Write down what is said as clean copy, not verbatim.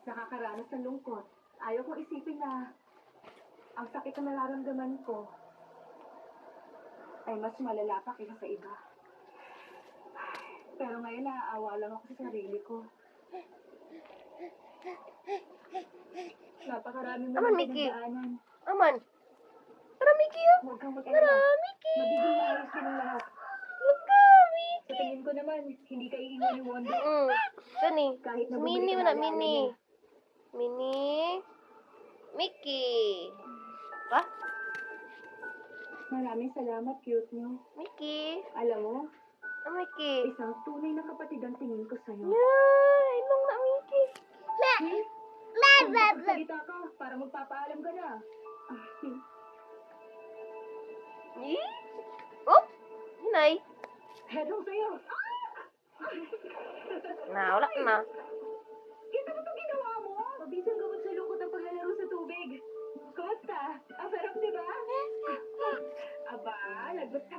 nakakaranas ng lungkot. Ayaw kong isipin na ang sakit na nararamdaman ko ay mas malala pa kaysa sa iba. Pero ngayon naaawa lang ako sa sarili ko. Napakarami mo Aman, ng Mickey. pinagdaanan. Aman. Tara, Mickey, oh. Huwag kang Tara, mag-alala. Mickey. Magiging maayos ka ng lahat. Huwag ka, Sa Mickey. tingin ko naman, hindi ka iingon ni Wanda. Gani. Kahit na Mini bumalik mo ang na, alaala Mini. niya. Mini. Mickey. Pa? Maraming salamat, cute niyo. Mickey. Alam mo, Mickey. isang tunay na kapatid ang tingin ko sa'yo. Yeah, ilong na, Mickey. Kung makapagsalita ka, para magpapaalam ka na. Eh? Oh, hinay. Headong sa'yo. Wala na. Kita mo itong ginawa mo? Mabisang gamot sa lungkot ang paglalaro sa tubig. Costa, ang sarap, di ba? Aba, lagot ka